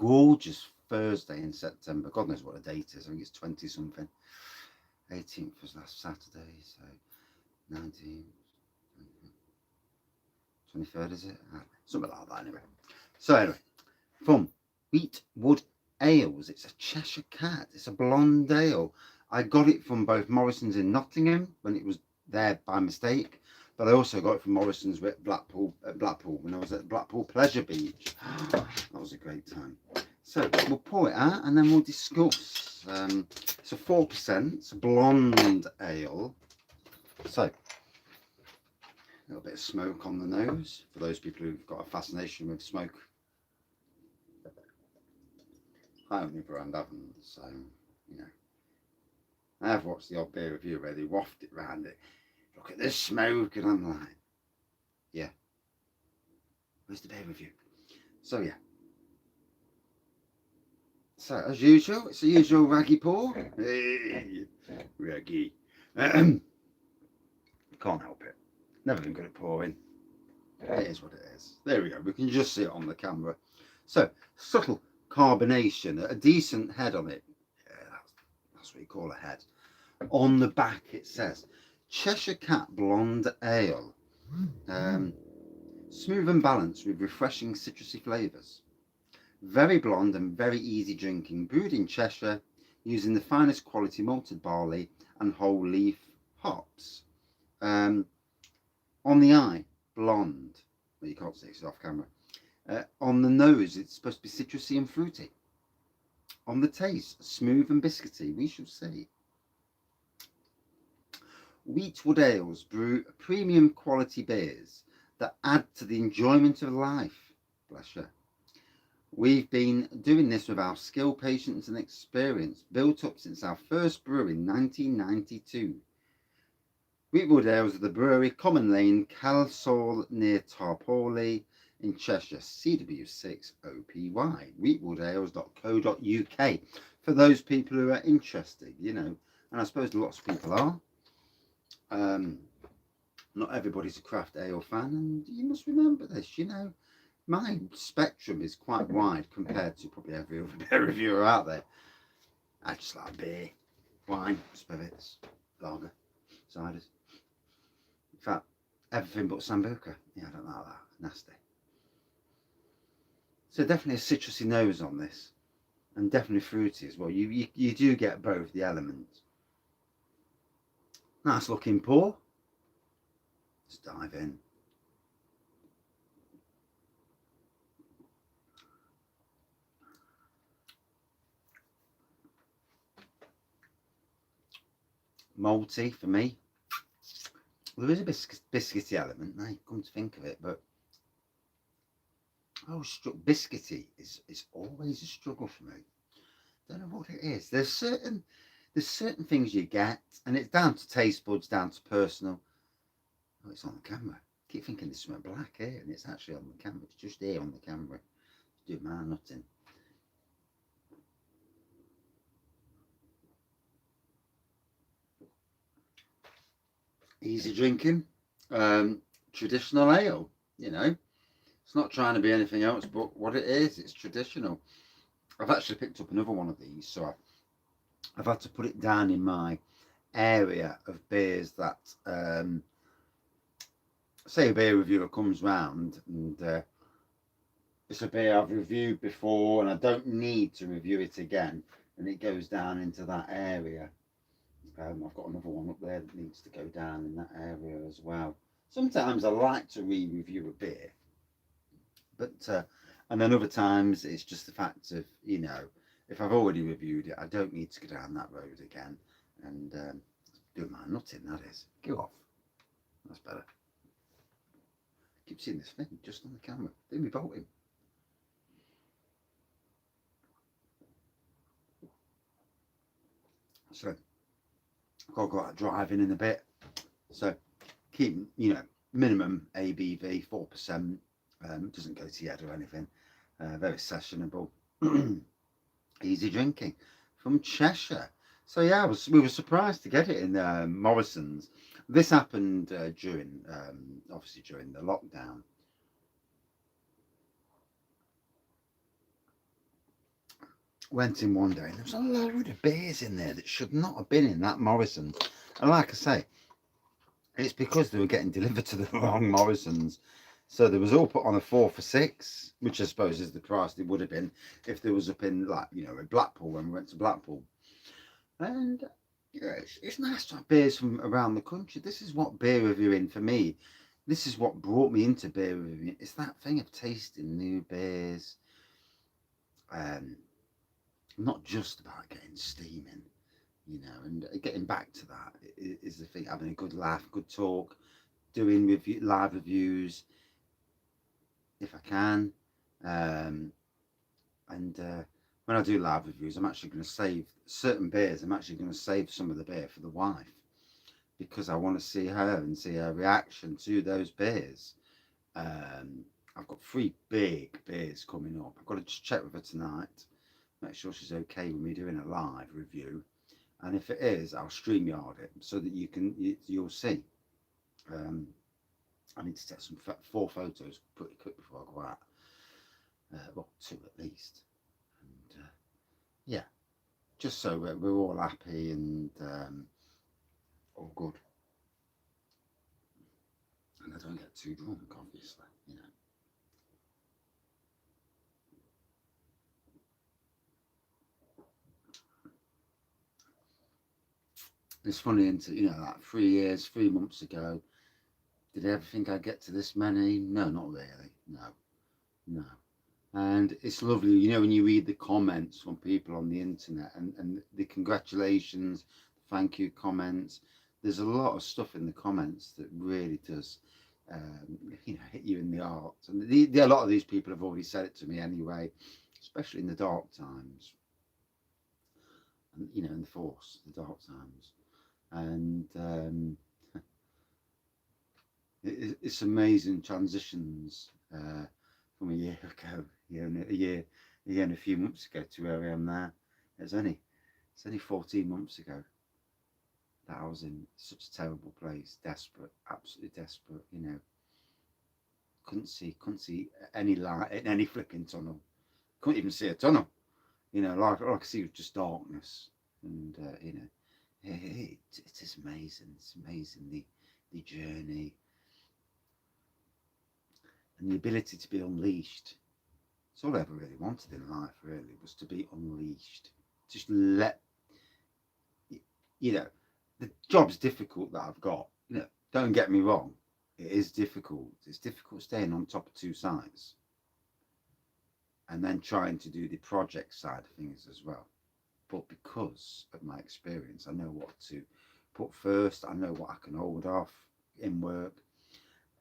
gorgeous Thursday in September. God knows what the date is. I think it's 20 something. 18th was last Saturday, so 19th, 23rd, is it? Something like that anyway. So anyway, from Weetwood Ales. It's a Cheshire cat. It's a blonde ale. I got it from both Morrison's in Nottingham when it was there by mistake, but I also got it from Morrison's at Blackpool when I was at Blackpool Pleasure Beach. That was a great time. So we'll pour it out and then we'll discuss. It's a 4%. It's a blonde ale. So a little bit of smoke on the nose for those people who've got a fascination with smoke. I only brand haven't, so you know. I have watched the odd beer review where they waft it round it. Look at this smoke, and I'm like, yeah. Where's the beer review? So yeah. So as usual, it's the usual raggy pour. Hey, raggy. Can't help it. Never been good at pouring. It is what it is. There we go. We can just see it on the camera. So subtle carbonation, a decent head on it. Yeah, that's what you call a head. On the back it says Cheshire Cat Blonde Ale, smooth and balanced with refreshing citrusy flavours. Very blonde and very easy drinking, brewed in Cheshire using the finest quality malted barley and whole leaf hops. On the eye, blonde. Well, you can't see it off camera. On the nose, it's supposed to be citrusy and fruity. On the taste, smooth and biscuity. We shall see. Weetwood Ales brew premium quality beers that add to the enjoyment of life. Bless you. We've been doing this with our skill, patience and experience, built up since our first brew in 1992. Weetwood Ales of the brewery, Common Lane, Kelsall near Tarporley in Cheshire, CW6OPY, weetwoodales.co.uk, for those people who are interested, you know, and I suppose lots of people are. Not everybody's a craft ale fan, and you must remember this, you know, my spectrum is quite wide compared to probably every other beer reviewer out there. I just like beer, wine, spirits, lager, ciders. In fact, everything but Sambuca. Yeah, I don't like that. Nasty. So definitely a citrusy nose on this, and definitely fruity as well. You do get both the elements. Nice looking pour. Let's dive in. Malty for me. There is a biscuity element, now come to think of it, but biscuity is always a struggle for me. Don't know what it is. There's certain things you get, and it's down to taste buds, down to personal. Oh, it's on the camera. I keep thinking there's something black here, and it's actually on the camera. It's just here on the camera. Do my nutting. Easy drinking, traditional ale, you know. It's not trying to be anything else but what it is. It's traditional. I've actually picked up another one of these, so I've had to put it down in my area of beers that, say a beer reviewer comes round and it's a beer I've reviewed before and I don't need to review it again, and it goes down into that area. I've got another one up there that needs to go down in that area as well. Sometimes I like to re-review a beer, but and then other times it's just the fact of, you know, if I've already reviewed it, I don't need to go down that road again and do my nutting, that is. Go off. That's better. Keep seeing this thing just on the camera. Do me bolting. So got to go out driving in a bit, so keep, you know, minimum ABV 4%. Doesn't go to your head or anything. Very sessionable. Easy drinking from Cheshire. So yeah, we were surprised to get it in Morrison's. This happened during obviously during the lockdown. went in one day and there was a load of beers in there that should not have been in that Morrison. And like I say, it's because they were getting delivered to the wrong Morrisons. So there was all put on a 4 for 6, which I suppose is the price they would have been if there was up in, like, you know, in Blackpool when we went to Blackpool. And yeah, it's nice to have beers from around the country. This is what beer reviewing for me. This is what brought me into beer reviewing. It's that thing of tasting new beers. Not just about getting steaming, you know, and getting back to that is the thing. Having a good laugh, good talk, doing live reviews if I can, and when I do live reviews, I'm actually going to save certain beers. I'm actually going to save some of the beer for the wife because I want to see her and see her reaction to those beers. I've got 3 big beers coming up. I've got to just check with her tonight, make sure she's okay with me doing a live review, and if it is, I'll StreamYard it so that you'll see. I need to take some 4 photos pretty quick before I go out. Well, 2 at least. And yeah, just so we're all happy and all good. And I don't get too drunk, obviously, you know. It's funny, into you know, like 3 months ago, did I ever think I'd get to this many? No, not really. No. And it's lovely, you know, when you read the comments from people on the internet and the congratulations, thank you comments. There's a lot of stuff in the comments that really does, you know, hit you in the heart. And a lot of these people have already said it to me anyway, especially in the dark times. And, you know, in the Force, the dark times. And it's amazing transitions from a year ago, a year and a few months ago to where I am now. It's only 14 months ago that I was in such a terrible place, desperate, absolutely desperate. You know, couldn't see any light in any flipping tunnel. Couldn't even see a tunnel. You know, like all I could see was just darkness. And you know, it is amazing. It's amazing the journey and the ability to be unleashed. It's all I ever really wanted in life, really, was to be unleashed. Just let, you know, the job's difficult that I've got. You know, don't get me wrong, it is difficult. It's difficult staying on top of 2 sites and then trying to do the project side of things as well. But because of my experience, I know what to put first. I know what I can hold off in work.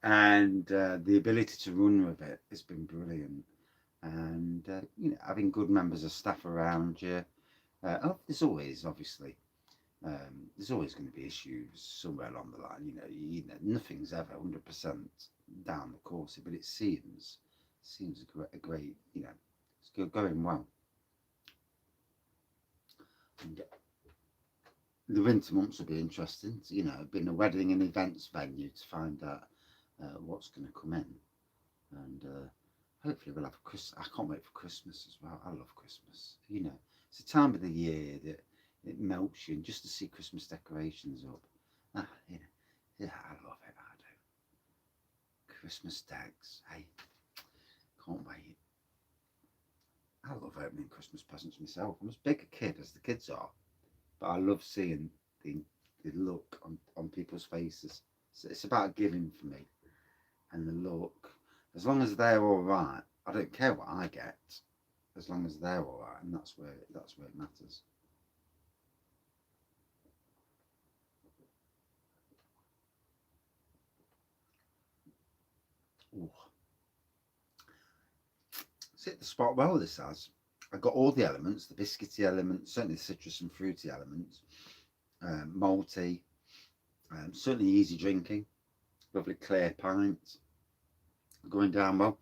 And the ability to run with it has been brilliant. And you know, having good members of staff around you. There's always, obviously, there's always going to be issues somewhere along the line. You know, nothing's ever 100% down the course, but it seems a great, you know, it's going well. And the winter months will be interesting. You know, being a wedding and events venue to find out what's going to come in, and hopefully we'll have a Christmas. I can't wait for Christmas as well. I love Christmas. You know, it's a time of the year that it melts you, and just to see Christmas decorations up, you know, yeah, I love it. I do. Christmas decks, hey, can't wait. I love opening Christmas presents myself. I'm as big a kid as the kids are, but I love seeing the look on people's faces. So it's about giving for me, and the look. As long as they're all right, I don't care what I get, as long as they're all right, and that's where it matters. Ooh. It's hit the spot well, this has. I got all the elements, the biscuity elements, certainly the citrus and fruity elements, malty, certainly easy drinking, lovely clear pint, going down well.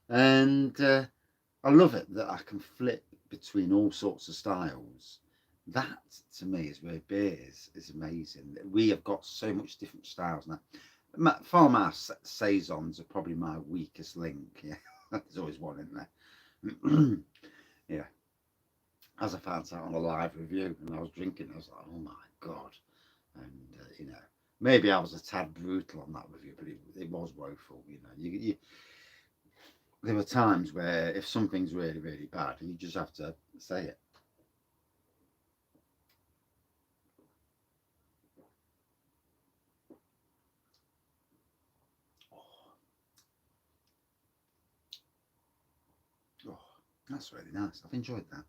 And I love it that I can flip between all sorts of styles. That, to me, is where beer is amazing. We have got so much different styles now. Farmhouse saisons are probably my weakest link. Yeah, there's always one in there. Yeah, as I found out on a live review, and I was drinking, I was like, oh my God. And, you know, maybe I was a tad brutal on that review, but it was woeful, you know. There were times where if something's really, really bad, you just have to say it. Oh, that's really nice. I've enjoyed that.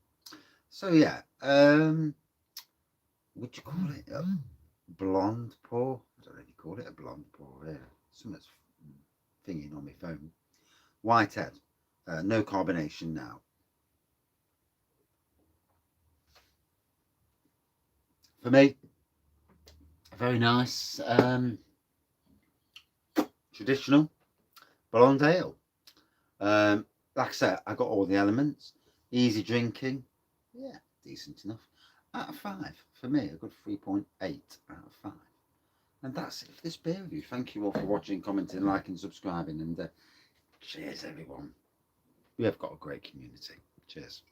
So yeah, would you call it a blonde pour? I don't know if you call it a blonde pour. Yeah, something's thinking on my phone. Whitehead, no carbonation now. For me, a very nice traditional blonde ale. Like I said, I got all the elements. Easy drinking. Yeah, decent enough. Out of 5. For me, a good 3.8 out of 5. And that's it for this beer review. Thank you all for watching, commenting, liking, subscribing, and cheers everyone. We have got a great community. Cheers.